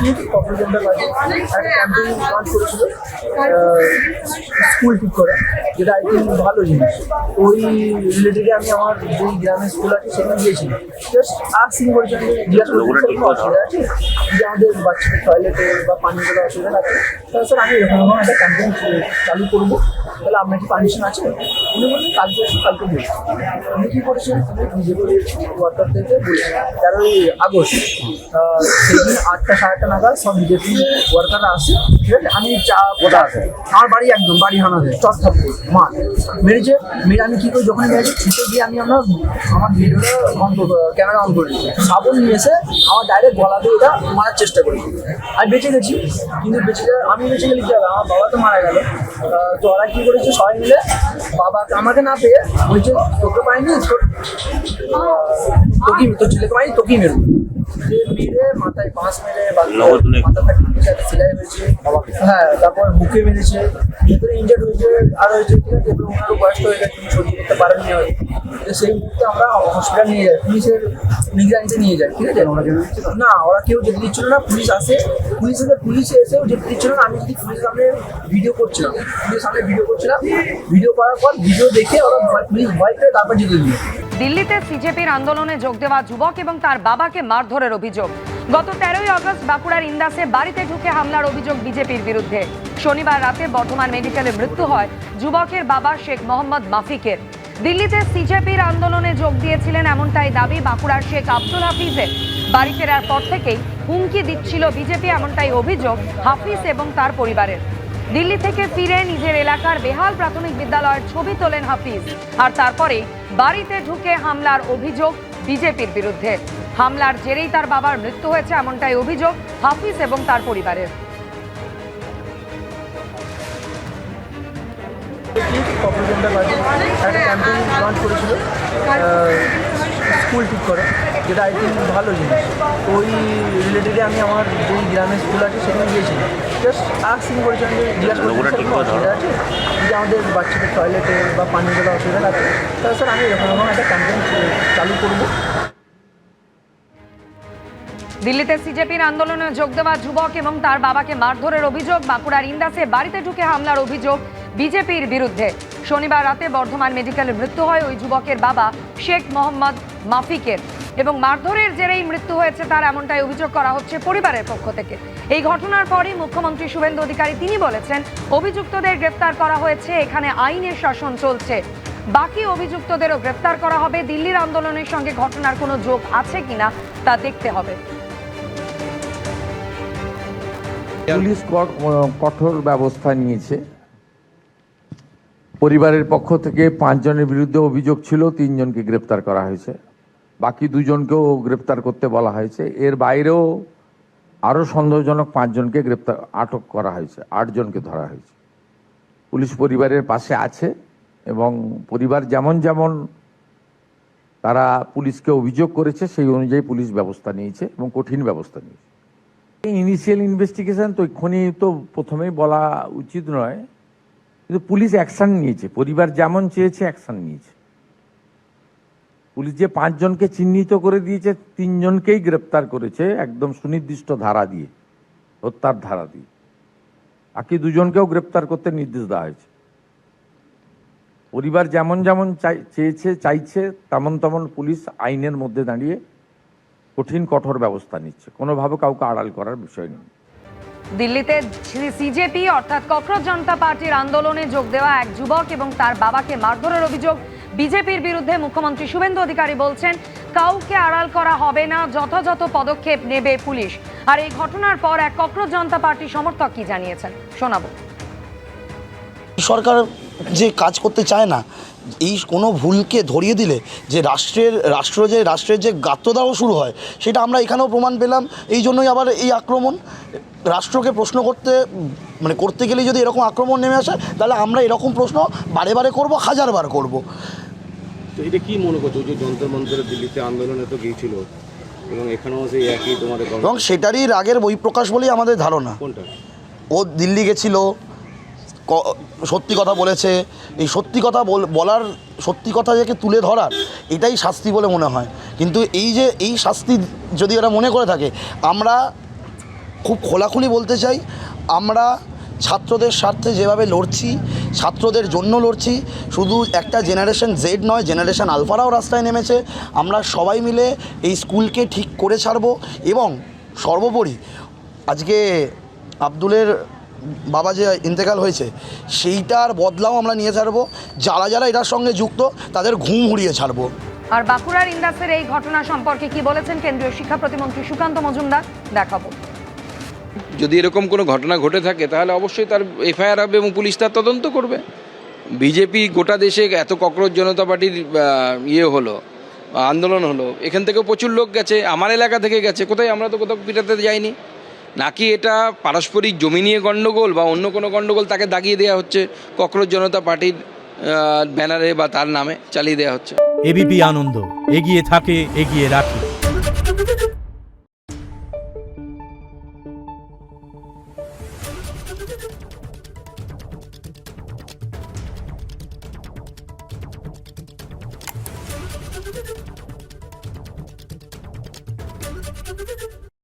ঠিক কর্পোরেশনটার কাছে একটা ক্যাম্পেইন লঞ্চ করেছিল স্কুল ঠিক করা, যেটা আই থিঙ্ক ভালো জিনিস। ওই রিলেটেডে আমি আমার যেই গ্রামের স্কুল আছে সেখানে গিয়েছিলাম, জাস্ট আর্সিং করেছি, আমি জিজ্ঞাসা করছি কোনো অসুবিধা আছে যে আমাদের বাচ্চাদের টয়লেটে বা পানীয় জলের অসুবিধা আছে, তাহলে স্যার আমি এরকম একটা ক্যাম্পেইন চালু করবো, তাহলে আপনার কি পারমিশন আছে? উনি বললেন কালকে এসে কালকে বলছি। উনি কী করেছেন, উনি বিজেপি ওয়ার্কারদেরকে বলেছেন 13ই আগস্ট সেদিন 8টা সাড়ে 8টা নাগাদ সব বিজেপি ওয়ার্কাররা আসে, ঠিক আছে? আমি কোথা আছে আমার বাড়ি, একদম বাড়ি হানাতে চট থাকবো মা মেরেছে। মেরে আমি কী করি, যখন মেরেছি ছুটে গিয়ে আমি আমার ভিডিওটা ক্যামেরা অন করে দিয়েছি, সাবন নিয়ে এসে আমার ডাইরেক্ট গলাতে এটা মারার চেষ্টা করি। আমি বেঁচে গেছি, কিন্তু আমি বেঁচে গেলে কি হবে, আমার বাবা তো মারা গেল। তো ওরা কী করেছে, সবাই মিলে বাবাকে আমাকে না পেয়ে বলছে তোকে পাইনি, তোর ছেলেকে পাইনি, তোকেই মেরু। যে মেরে মাথায় বাঁশ মেরে মাথা সেলাই হয়েছে, হ্যাঁ, তারপর বুকে মেরেছে, ভেতরে ইনজার্ড হয়েছে আর হয়েছে, ঠিক আছে? এবার ওনারও বয়স্ক হয়ে গেছে, তিনি সহ্য করতে পারেননি হয়তো। সেই মুহূর্তে আমরা হসপিটাল নিয়ে যাই, পুলিশের নিগরানিতে নিয়ে যাই, ঠিক আছে? না, ওরা কেউ যেতে দিচ্ছিল না, পুলিশ আসে, পুলিশ এসেও যেতে দিচ্ছিল না। আমি যদি পুলিশের সামনে ভিডিও করছিলাম, ভিডিও করার পর ভিডিও দেখে ওরা পুলিশ ভয় পেয়ে তারপর যেতে দিল। দিল্লিতে সিজেপির আন্দোলনে যোগ দেওয়া যুবক এবং তার বাবাকে মারধরের অভিযোগ। গত 13ই আগস্ট বাঁকুড়ার ইন্দাসে বাড়িতে ঢুকে হামলার অভিযোগ বিজেপির বিরুদ্ধে। শনিবার রাতে বর্ধমান মেডিকেলে মৃত্যু হয় যুবকের বাবা শেখ মোহাম্মদ মাফিকের। দিল্লিতে সিজেপির আন্দোলনে যোগ দিয়েছিলেন এমনটাই দাবি বাঁকুড়ার শেখ আব্দুল হাফিজের। বাড়ি ফেরার পর থেকেই হুমকি দিচ্ছিল বিজেপি, এমনটাই অভিযোগ হাফিজ এবং তার পরিবারের। দিল্লি থেকে ফিরে নিজের এলাকার বেহাল প্রাথমিক বিদ্যালয়ের ছবি তোলেন হাফিজ, আর তারপরে বাড়িতে ঢুকে হামলার অভিযোগ বিজেপির বিরুদ্ধে। হামলার জেরেই তার বাবার মৃত্যু হয়েছে, এমনটাই অভিযোগ হাফিজ এবং তার পরিবারের। কর্পোরেশনটার কাছে একটা ক্যাম্পেইন লঞ্চ করেছিল স্কুল ঠিক করা, যেটা আই থিঙ্ক ভালো জিনিস। ওই রিলেটেডে আমি আমার যেই গ্রামের স্কুল আছে সেখানে গিয়েছিলাম, জাস্ট আর্সিং করেছি, আমি জিজ্ঞাসা করছি কোনো অসুবিধা আছে যে আমাদের বাচ্চাদের টয়লেটে বা পানীয় জলের অসুবিধা আছে, তাহলে স্যার আমি এরকম একটা ক্যাম্পেইন চালু করবো। দিল্লিতে সিজেপির আন্দোলনে যোগ দেওয়া যুবক এবং তার বাবাকে মারধরের অভিযোগ। বাঁকুড়ার ইন্দাসে বাড়িতে ঢুকে হামলার অভিযোগ বিজেপির বিরুদ্ধে। শনিবার রাতে বর্ধমান মেডিকেলে মৃত্যু হয় ওই যুবকের বাবা শেখ মোহাম্মদ মাফিকের, এবং মারধরের জেরেই মৃত্যু হয়েছে তার, এমনটাই অভিযোগ করা হচ্ছে পরিবারের পক্ষ থেকে। এই ঘটনার পরই মুখ্যমন্ত্রী শুভেন্দু অধিকারী তিনি বলেছেন অভিযুক্তদের গ্রেফতার করা হয়েছে, এখানে আইনের শাসন চলছে, বাকি অভিযুক্তদেরও গ্রেফতার করা হবে। দিল্লির আন্দোলনের সঙ্গে ঘটনার কোনো যোগ আছে কিনা তা দেখতে হবে। পুলিশ কঠোর ব্যবস্থা নিয়েছে। পরিবারের পক্ষ থেকে 5 জনের বিরুদ্ধে অভিযোগ ছিল, 3 জনকে গ্রেপ্তার করা হয়েছে, বাকি 2 জনকেও গ্রেপ্তার করতে বলা হয়েছে। এর বাইরেও আরও সন্দেহজনক 5 জনকে আটক করা হয়েছে, 8 জনকে ধরা হয়েছে। পুলিশ পরিবারের পাশে আছে এবং পরিবার যেমন যেমন তারা পুলিশকে অভিযোগ করেছে সেই অনুযায়ী পুলিশ ব্যবস্থা নিয়েছে এবং কঠিন ব্যবস্থা নিয়েছে। ইনিশিয়াল ইনভেস্টিগেশন তো এক্ষুনি তো প্রথমেই বলা উচিত নয়, কিন্তু পুলিশ অ্যাকশন নিয়েছে, পরিবার যেমন চেয়েছে অ্যাকশন নিয়েছে। পুলিশ যে 5 জনকে চিহ্নিত করে দিয়েছে, 3 জনকেই গ্রেপ্তার করেছে একদম সুনির্দিষ্ট ধারা দিয়ে, হত্যার ধারা দিয়ে। বাকি 2 জনকেও গ্রেপ্তার করতে নির্দেশ দেওয়া হয়েছে। পরিবার যেমন যেমন চাইছে তেমন তেমন পুলিশ আইনের মধ্যে দাঁড়িয়ে কঠিন কঠোর ব্যবস্থা নিচ্ছে, কোনোভাবে কাউকে আড়াল করার বিষয় নেই। দিল্লিতে সিজেপি অর্থাৎ ককরোচ জনতা পার্টির আন্দোলনে যোগ দেওয়া এক যুবক এবং তার বাবাকে মারধরের অভিযোগ বিজেপির বিরুদ্ধে। মুখ্যমন্ত্রী শুভেন্দু অধিকারী বলছেন কাউকে আড়াল করা হবে না, যথাযথ পদক্ষেপ নেবে পুলিশ। আর এই ঘটনার পর এক ককরোচ জনতা পার্টি সমর্থক কি জানিয়েছেন শোনাবো। সরকার যে কাজ করতে চায় না, এই কোনো ভুলকে ধরিয়ে দিলে যে রাষ্ট্রের যে গাত্রদাহ শুরু হয়, সেটা আমরা এখানেও প্রমাণ পেলাম। এই জন্যই আবার এই আক্রমণ। রাষ্ট্রকে প্রশ্ন করতে গেলে যদি এরকম আক্রমণ নেমে আসে, তাহলে আমরা এরকম প্রশ্ন বারে বারে করবো, 1000বার করব। তো এটা কি মনে করছো, যে যন্ত্র মন্ত্রের দিল্লিতে আন্দোলনে তো গিয়েছিল এবং এখানেও সেই একই তোমাদের, এবং সেটারই রাগের বহিঃপ্রকাশ বলেই আমাদের ধারণা। কোনটা? ও দিল্লি গেছিল, সত্যি কথা বলেছে, এই সত্যি কথা বলার, সত্যি কথা যাকে তুলে ধরার, এটাই শাস্তি বলে মনে হয়। কিন্তু এই শাস্তি যদি ওরা মনে করে থাকে, আমরা খুব খোলাখুলি বলতে চাই, আমরা ছাত্রদের স্বার্থে যেভাবে লড়ছি, ছাত্রদের জন্য লড়ছি, শুধু একটা জেনারেশন জেড নয়, জেনারেশন আলফারাও রাস্তায় নেমেছে। আমরা সবাই মিলে এই স্কুলকে ঠিক করে ছাড়বো এবং সর্বোপরি আজকে আব্দুলের বাবা যে ইন্তেকাল হয়েছে সেইটার বদলাও আমরা নিয়ে ছাড়বো। যারা যারা এটার সঙ্গে যুক্ত তাদের ঘুম উড়িয়ে ছাড়বো। আর বাঁকুড়ার ইন্দাসের এই ঘটনা সম্পর্কে কি বলেছেন কেন্দ্রীয় শিক্ষা প্রতিমন্ত্রী সুকান্ত মজুমদার, দেখাবো। যদি এরকম কোনো ঘটনা ঘটে থাকে তাহলে অবশ্যই তার এফআইআর হবে এবং পুলিশ তার তদন্ত করবে। বিজেপি গোটা দেশে এত ককরোচ জনতা পার্টির হলো, আন্দোলন হলো, এখান থেকেও প্রচুর লোক গেছে, আমার এলাকা থেকে গেছে, কোথায় আমরা তো কোথাও পিটাতে যাইনি। নাকি এটা পারস্পরিক জমি নিয়ে গণ্ডগোল বা অন্য কোনো গণ্ডগোল তাকে দাগিয়ে দেওয়া হচ্ছে, ককরোচ জনতা পার্টির ব্যানারে বা তার নামে চালিয়ে দেওয়া হচ্ছে। এবিপি আনন্দ, এগিয়ে থাকে, এগিয়ে রাখে।